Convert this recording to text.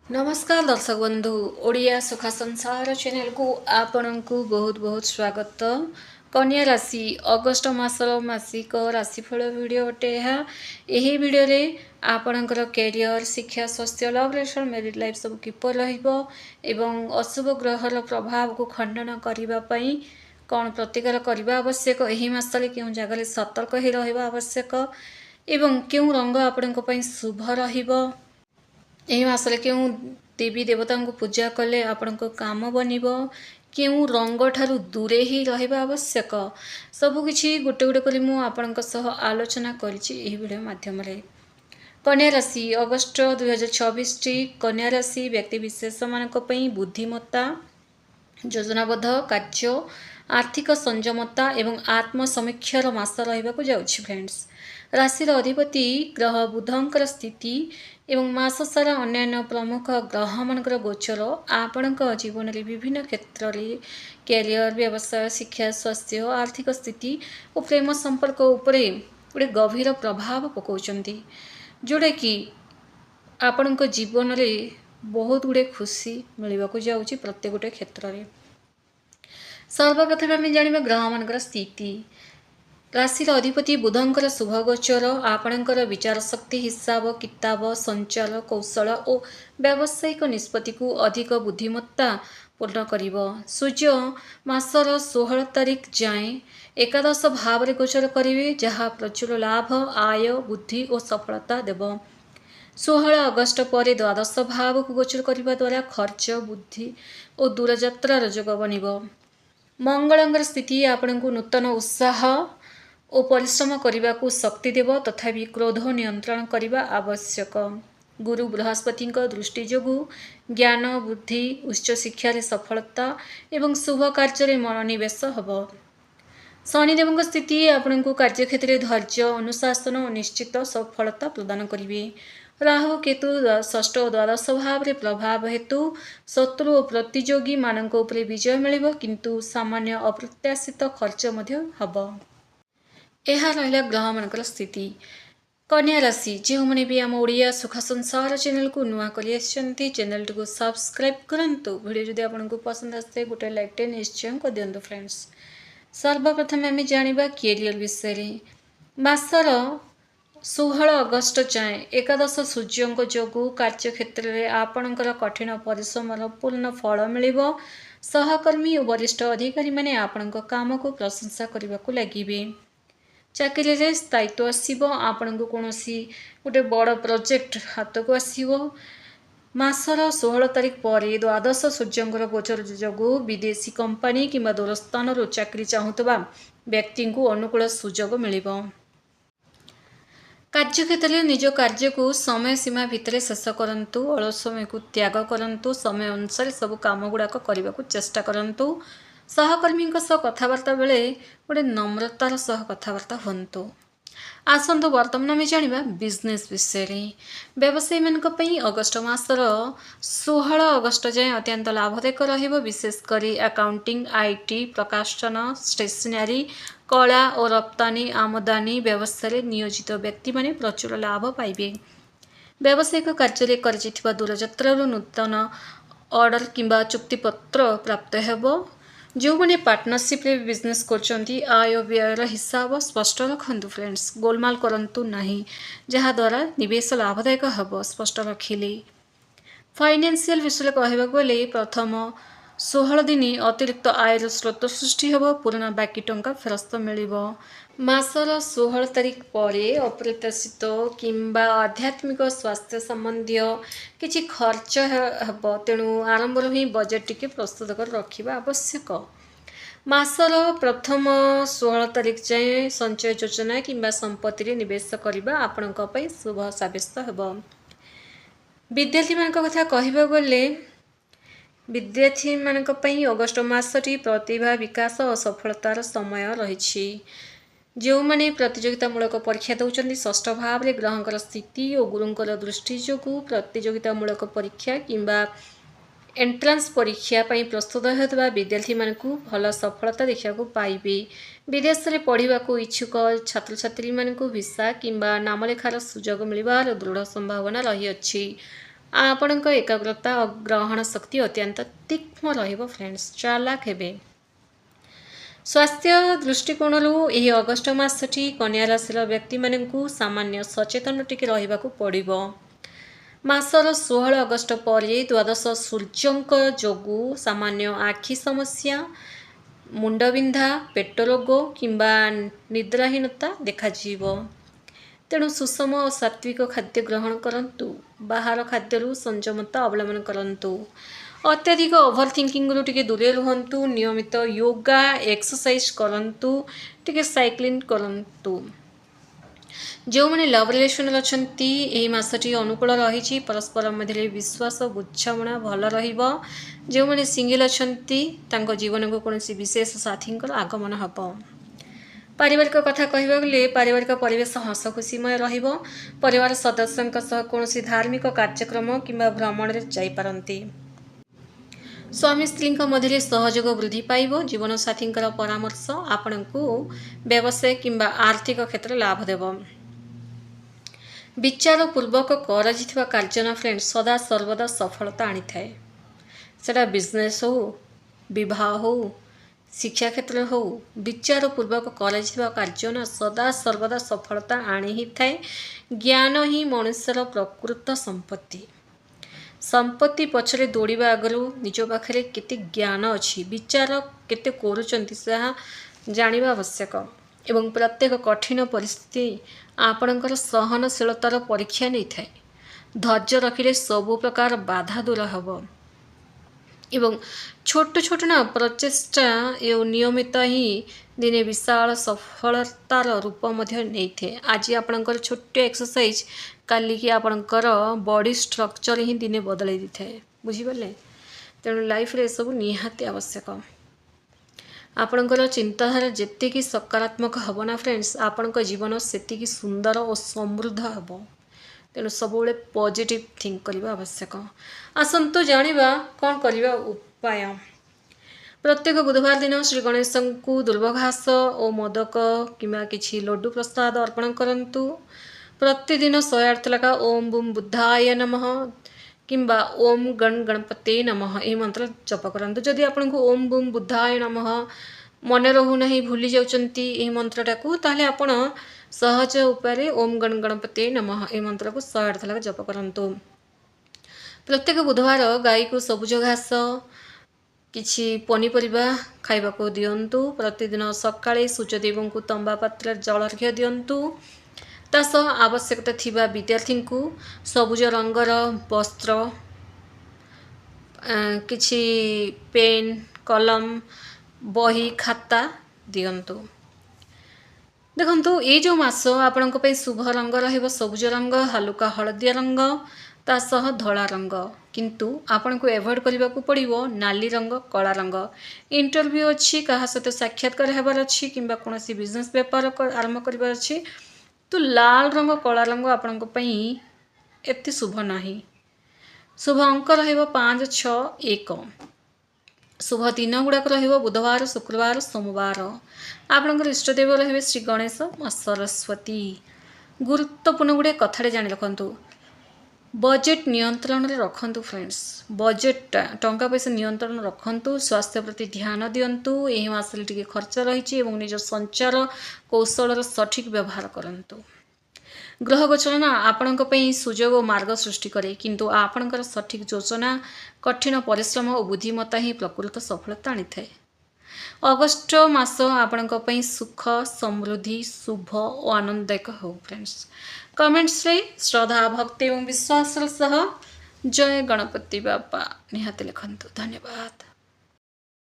नमस्कार दर्शक बंधु ओडिया सुखा संसार चैनल को आपण को बहुत बहुत स्वागत। कन्या राशि अगस्ट मासर मासिक राशिफल वीडियो अटे। यही वीडियो रे आपणकर कैरियर शिक्षा स्वास्थ्य लव रिलेशन मैरिड लाइफ सब किपर रहिबो एवं अशुभ ग्रहर प्रभाव को खंडन करबा पई कौन प्रतिकार करबा आवश्यक, एही मासरे केउ जगह सतर्क ही रहबा आवश्यक एवं केउ रंग आपणक पई शुभ रहिबो, यही मासरे केउ देवी देवता को पूजा कले आपण काम बनिब, केउ रंग ठारू दूरे ही रहिबा आवश्यक, सबकिछि गोटे गोटे करी मु आपणक सह आलोचना करिछि एही वीडियो माध्यम रे। कन्या राशि अगस्ट 2024 टी कन्या राशि व्यक्ति विशेष मानक पई बुद्धिमत्ता, योजनाबद्ध कार्य, आर्थिक संयमता एवं आत्मसमीक्षार मास रहिबाकु जाउछि फ्रेंड्स। राशिर अधिपति ग्रह बुधंकर स्थिति एवं मास सारा अन्य प्रमुख ग्रह मानकर गोचर आपणक जीवन रे विभिन्न क्षेत्र रे कैरियर, व्यवसाय, शिक्षा, स्वास्थ्य, आर्थिक स्थिति और प्रेम संपर्क उपरे गोटे गभीर प्रभाव पकाउछन्ती, जोड़ा कि आपणक जीवन रे बहुत गुड़े खुशी मिलवाकू जाउछि प्रत्येक गोटे क्षेत्र रे। सर्वप्रथम आम जानिबा ग्रह मानकर स्थिति। राशिर अधिपति बुधंकर शुभ गोचर आपणकर विचार शक्ति, हिसाब किताब, संचार कौशल और व्यावसायिक निष्पत्ति को अधिक बुद्धिमत्ता पूर्ण करिवो। सूर्य मासर 16 तारिख जाए एकादश भाव रे गोचर करिवे, जहाँ प्रचुर लाभ, आय, बुद्धि और सफलता देव। 16 अगस्त पर द्वादश भाव को गोचर करने द्वारा खर्च, बुद्धि और दूरयात्रार जोग बनिब। मंगलंगर स्थिति आपण को नूतन उत्साह और परिश्रम करने को शक्ति देव, तथापि क्रोध नियंत्रण करने आवश्यक। गुरु बृहस्पति दृष्टि जोगु ज्ञान, बुद्धि, उच्च शिक्षा रे सफलता एवं शुभ कार्य मनोनिवेश हब। शनिदेव स्थिति आपण को कार्यक्षेत्र धैर्य, अनुशासन और निश्चित सफलता प्रदान करेंगे। राहु केतु षष्ठ और द्वादश भाव रे प्रभाव हेतु शत्रु और प्रतियोगी मानक उपरे विजय मिलिब, किंतु सामान्य अप्रत्याशित खर्च मध्य हब। यह रहा ग्रह मानकर स्थिति। कन्या राशि जो मैंने भी आम ओडिया सुखा संसार चैनल को नुआ कर चैनल को सब्सक्राइब करंतु। वीडियो जदि आपको पसंद आसते गोटे लाइक टे निश्चय कर दिंतु फ्रेंड्स। सर्वप्रथम आम जानिबा कैरियर विषय। मासर 16 अगस्त जाए एकादश सूर्यों जोगु कार्यक्षेत्र में आपणकर कठिन परिश्रम पूर्ण फल मिलिब। सहकर्मी और वरिष्ठ अधिकारी माने आपणक काम को प्रशंसा करने को लगे। चाकरी रे स्थायित्व आसीबो, आपण को कोनोसी गोटे बड़ प्रोजेक्ट हाथ को आसीबो। मासर 16 तारिख पर द्वादश सूर्यंकर गोचर जोगु विदेशी कंपनी किंबा दूर स्थान रो चाकरी चाहूतबा व्यक्ति को अनुकूल सुजोग मिलिबो। कार्यक्षेत्र में निज कार्य को समय सीमा भितर शेष करंतु, अलस समय को त्याग करंतु, समय अनुसार सब काम गुड़ाक करने को चेष्टा करंतु। सहकर्मी कथबार्ता बेले गोटे नम्रतार सह कथबार्ता हंतु। आसंतु वर्तमान आम जानिबा बिजनेस विषय। व्यवसायी मानक पई अगस्ट मासर 16 अगस्ट जाए अत्यंत लाभदायक रहिबो। विशेषकर अकाउंटिंग, आईटी, प्रकाशन, स्टेशनरी, कला और रप्तानी आमदानी व्यवसाय नियोजित व्यक्ति माने प्रचुर लाभ पाइबे। व्यावसायिक कार्य कर दूरयात्रार नूतन ऑर्डर किंबा चुक्तिपत्र प्राप्त हेबो। जो मैंने पार्टनरशिप रे बिजनेस करचंती आय व्ययर हिसाब स्पष्ट रखंतु फ्रेंड्स। गोलमाल करंतु नहीं, जहाँ द्वारा निवेश लाभदायक हब स्पष्ट रखिले। फाइनेंशियल विषय कहबा गले प्रथम 16 दिन अतिरिक्त आयर स्रोत सृष्टि हब, पुराना बाकी टंका फेरस्त मिलिबो। मासर 16 तारिख पर अप्रत्याशित किंबा आध्यात्मिक स्वास्थ्य संबंधी किछि खर्च हब, तेणु आरंभ ही बजेट टिके प्रस्तुत कर रखिबा आवश्यक। मासर प्रथम 16 तारिख जाए संचय योजना किंबा संपत्ति रे निवेश करबा आपणक पई शुभ साबित हब। विद्यार्थी मानक कथा कहबा गले विद्यार्थी मानक पई अगस्ट मासटी प्रतिभा विकास और सफलतार समय रही। जो मैंने प्रतियोगितामूलक परीक्षा दौरान षष्ठ भाव रे ग्रहंकर स्थिति और गुरुंकर दृष्टि जोगु प्रतियोगितामूलक परीक्षा किंबा एंट्रांस परीक्षा पई प्रस्तुत होता विद्यार्थी मानकु भल सफलता देखा पाइबे। विदेश में पढ़ा को इच्छुक छात्र छात्री मानकु वीसा किंबा नामलेखार सुजोग मिलबार दृढ़ संभावना रही अछि। ଆପଣଙ୍କ ଏକାଗ୍ରତା ଓ ଗ୍ରହଣ ଶକ୍ତି ଅତ୍ୟନ୍ତ ତୀକ୍ଷ୍ଣ ରହିବ ଫ୍ରେଣ୍ଡସ୍, ଚାଲାକ ହେବେ। ସ୍ୱାସ୍ଥ୍ୟ ଦୃଷ୍ଟିକୋଣରୁ ଏହି ଅଗଷ୍ଟ ମାସଟି କନ୍ୟା ରାଶିର ବ୍ୟକ୍ତିମାନଙ୍କୁ ସାମାନ୍ୟ ସଚେତନ ଟିକେ ରହିବାକୁ ପଡ଼ିବ। ମାସର 16 ଅଗଷ୍ଟ ପରେ ଦ୍ୱାଦଶ ସୂର୍ଯ୍ୟଙ୍କ ଯୋଗୁଁ ସାମାନ୍ୟ ଆଖି ସମସ୍ୟା, ମୁଣ୍ଡବିନ୍ଧା, ପେଟ ରୋଗ କିମ୍ବା ନିଦ୍ରାହୀନତା ଦେଖାଯିବ। ତେଣୁ ସୁଷମ ଓ ସାତ୍ତ୍ୱିକ ଖାଦ୍ୟ ଗ୍ରହଣ କରନ୍ତୁ। ବାହାର ଖାଦ୍ୟରୁ ସଂଯମତା ଅବଲମ୍ବନ କରନ୍ତୁ। ଅତ୍ୟଧିକ ଓଭର ଥିଙ୍କିଂରୁ ଟିକେ ଦୂରରେ ରୁହନ୍ତୁ। ନିୟମିତ ୟୋଗା ଏକ୍ସରସାଇଜ କରନ୍ତୁ, ଟିକେ ସାଇକ୍ଲିଂ କରନ୍ତୁ। ଯେଉଁମାନେ ଲଭ୍ ରିଲେସନରେ ଅଛନ୍ତି ଏହି ମାସଟି ଅନୁକୂଳ ରହିଛି। ପରସ୍ପର ମଧ୍ୟରେ ବିଶ୍ୱାସ ବୁଝାମଣା ଭଲ ରହିବ। ଯେଉଁମାନେ ସିଙ୍ଗଲ ଅଛନ୍ତି ତାଙ୍କ ଜୀବନକୁ କୌଣସି ବିଶେଷ ସାଥୀଙ୍କର ଆଗମନ ହେବ। ପାରିବାରିକ କଥା କହିବାକୁ ଗଲେ ପାରିବାରିକ ପରିବେଶ ହସ ଖୁସିମୟ ରହିବ। ପରିବାର ସଦସ୍ୟଙ୍କ ସହ କୌଣସି ଧାର୍ମିକ କାର୍ଯ୍ୟକ୍ରମ କିମ୍ବା ଭ୍ରମଣରେ ଯାଇପାରନ୍ତି। ସ୍ୱାମୀ ସ୍ତ୍ରୀଙ୍କ ମଧ୍ୟରେ ସହଯୋଗ ବୃଦ୍ଧି ପାଇବ। ଜୀବନସାଥୀଙ୍କର ପରାମର୍ଶ ଆପଣଙ୍କୁ ବ୍ୟବସାୟ କିମ୍ବା ଆର୍ଥିକ କ୍ଷେତ୍ରରେ ଲାଭ ଦେବ। ବିଚାର ପୂର୍ବକ କରାଯାଇଥିବା କାର୍ଯ୍ୟ ନା ଫ୍ରେଣ୍ଡ ସଦା ସର୍ବଦା ସଫଳତା ଆଣିଥାଏ। ସେଟା ବିଜନେସ୍ ହଉ, ବିବାହ ହଉ, ଶିକ୍ଷା କ୍ଷେତ୍ରରେ ହଉ, ବିଚାର ପୂର୍ବକ କରାଯାଇଥିବା କାର୍ଯ୍ୟ ନା ସଦା ସର୍ବଦା ସଫଳତା ଆଣି ହିଁ ଥାଏ। ଜ୍ଞାନ ହିଁ ମଣିଷର ପ୍ରକୃତ ସମ୍ପତ୍ତି। ସମ୍ପତ୍ତି ପଛରେ ଦୌଡ଼ିବା ଆଗରୁ ନିଜ ପାଖରେ କେତେ ଜ୍ଞାନ ଅଛି, ବିଚାର କେତେ କରୁଛନ୍ତି ତାହା ଜାଣିବା ଆବଶ୍ୟକ। ଏବଂ ପ୍ରତ୍ୟେକ କଠିନ ପରିସ୍ଥିତି ଆପଣଙ୍କର ସହନଶୀଳତାର ପରୀକ୍ଷା ନେଇଥାଏ। ଧୈର୍ଯ୍ୟ ରଖିଲେ ସବୁ ପ୍ରକାର ବାଧା ଦୂର ହେବ। ଏବଂ ଛୋଟ ଛୋଟ ନା ପ୍ରଚେଷ୍ଟା ଓ ନିୟମିତ ହିଁ ଦିନେ ବିଶାଳ ସଫଳତାର ରୂପ ମଧ୍ୟ ନେଇଥାଏ। ଆଜି ଆପଣଙ୍କର ଛୋଟ ଏକ୍ସରସାଇଜ କାଲିକି ଆପଣଙ୍କର ବଡି ଷ୍ଟ୍ରକ୍ଚର ହିଁ ଦିନେ ବଦଳାଇ ଦେଇଥାଏ। ବୁଝିପାରିଲେ? ତେଣୁ ଲାଇଫରେ ଏସବୁ ନିହାତି ଆବଶ୍ୟକ। ଆପଣଙ୍କର ଚିନ୍ତାଧାରା ଯେତିକି ସକାରାତ୍ମକ ହେବ ନା ଫ୍ରେଣ୍ଡସ୍, ଆପଣଙ୍କ ଜୀବନ ସେତିକି ସୁନ୍ଦର ଓ ସମୃଦ୍ଧ ହେବ। ତେଣୁ ସବୁବେଳେ ପଜିଟିଭ୍ ଥିଙ୍କ କରିବା ଆବଶ୍ୟକ। ଆସନ୍ତୁ ଜାଣିବା କ'ଣ କରିବା ଉପାୟ। ପ୍ରତ୍ୟେକ ବୁଧବାର ଦିନ ଶ୍ରୀ ଗଣେଶଙ୍କୁ ଦୁର୍ବ ଘାସ ଓ ମୋଦକ କିମ୍ବା କିଛି ଲଡୁ ପ୍ରସାଦ ଅର୍ପଣ କରନ୍ତୁ। ପ୍ରତିଦିନ 108 ଲେଖା ଓମ୍ ବୁମ୍ ବୁଦ୍ଧାୟ ନମଃ କିମ୍ବା ଓମ୍ ଗଣ ଗଣପତେ ନମଃ ଏହି ମନ୍ତ୍ର ଜପ କରନ୍ତୁ। ଯଦି ଆପଣଙ୍କୁ ଓମ୍ ବୁମ୍ ବୁଦ୍ଧାୟ ନମଃ ମନେ ରହୁନାହିଁ, ଭୁଲି ଯାଉଛନ୍ତି ଏହି ମନ୍ତ୍ରଟାକୁ, ତାହେଲେ ଆପଣ ସହଜ ଉପାୟରେ ଓମ୍ ଗଣ ଗଣପତେ ନମଃ ଏହି ମନ୍ତ୍ରକୁ 108 ଲେଖା ଜପ କରନ୍ତୁ। ପ୍ରତ୍ୟେକ ବୁଧବାର ଗାଈକୁ ସବୁଜ ଘାସ କିଛି ପନିପରିବା ଖାଇବାକୁ ଦିଅନ୍ତୁ। ପ୍ରତିଦିନ ସକାଳେ ସୂର୍ଯ୍ୟଦେବଙ୍କୁ ତମ୍ବା ପାତ୍ରରେ ଜଳାର୍ଘ୍ୟ ଦିଅନ୍ତୁ। ତା ସହ ଆବଶ୍ୟକତା ଥିବା ବିଦ୍ୟାର୍ଥୀଙ୍କୁ ସବୁଜ ରଙ୍ଗର ବସ୍ତ୍ର, କିଛି ପେନ୍, କଲମ, ବହି, ଖାତା ଦିଅନ୍ତୁ। ଦେଖନ୍ତୁ ଏଇ ଯେଉଁ ମାସ ଆପଣଙ୍କ ପାଇଁ ଶୁଭ ରଙ୍ଗ ରହିବ ସବୁଜ ରଙ୍ଗ, ହାଲୁକା ହଳଦିଆ ରଙ୍ଗ, ତା ସହ ଧଳା ରଙ୍ଗ। କିନ୍ତୁ ଆପଣଙ୍କୁ ଏଭଏଡ଼ କରିବାକୁ ପଡ଼ିବ ନାଲି ରଙ୍ଗ, କଳା ରଙ୍ଗ। ଇଣ୍ଟରଭ୍ୟୁ ଅଛି, କାହା ସହିତ ସାକ୍ଷାତକାର ହେବାର ଅଛି କିମ୍ବା କୌଣସି ବିଜନେସ୍ ବେପାର ଆରମ୍ଭ କରିବାର ଅଛି, ତ ଲାଲ ରଙ୍ଗ, କଳା ରଙ୍ଗ ଆପଣଙ୍କ ପାଇଁ ଏତେ ଶୁଭ ନାହିଁ। ଶୁଭ ଅଙ୍କ ରହିବ 5, 6, 1। ଶୁଭ ଦିନ ଗୁଡ଼ାକ ରହିବ ବୁଧବାର, ଶୁକ୍ରବାର, ସୋମବାର। ଆପଣଙ୍କର ଇଷ୍ଟଦେବ ରହିବେ ଶ୍ରୀ ଗଣେଶ, ମା ସରସ୍ୱତୀ। ଗୁରୁତ୍ୱପୂର୍ଣ୍ଣ ଗୁଡ଼ିଏ କଥାଟେ ଜାଣି ରଖନ୍ତୁ। ବଜେଟ୍ ନିୟନ୍ତ୍ରଣରେ ରଖନ୍ତୁ ଫ୍ରେଣ୍ଡସ୍। ବଜେଟଟା ଟଙ୍କା ପଇସା ନିୟନ୍ତ୍ରଣ ରଖନ୍ତୁ। ସ୍ୱାସ୍ଥ୍ୟ ପ୍ରତି ଧ୍ୟାନ ଦିଅନ୍ତୁ। ଏହି ମାସରେ ଟିକେ ଖର୍ଚ୍ଚ ରହିଛି ଏବଂ ନିଜ ସଞ୍ଚାର କୌଶଳର ସଠିକ୍ ବ୍ୟବହାର କରନ୍ତୁ। ଗ୍ରହ ଗୋଚର ନା ଆପଣଙ୍କ ପାଇଁ ସୁଯୋଗ ଓ ମାର୍ଗ ସୃଷ୍ଟି କରେ, କିନ୍ତୁ ଆପଣଙ୍କର ସଠିକ୍ ଯୋଜନା, କଠିନ ପରିଶ୍ରମ ଓ ବୁଦ୍ଧିମତ୍ତା ହିଁ ପ୍ରକୃତ ସଫଳତା ଆଣିଥାଏ। ଅଗଷ୍ଟ ମାସ ଆପଣଙ୍କ ପାଇଁ ସୁଖ, ସମୃଦ୍ଧି, ଶୁଭ ଓ ଆନନ୍ଦଦାୟକ ହେଉ ଫ୍ରେଣ୍ଡସ୍। କମେଣ୍ଟସରେ ଶ୍ରଦ୍ଧା, ଭକ୍ତି ଏବଂ ବିଶ୍ୱାସର ସହ ଜୟ ଗଣପତି ବାପା ନିହାତି ଲେଖନ୍ତୁ। ଧନ୍ୟବାଦ।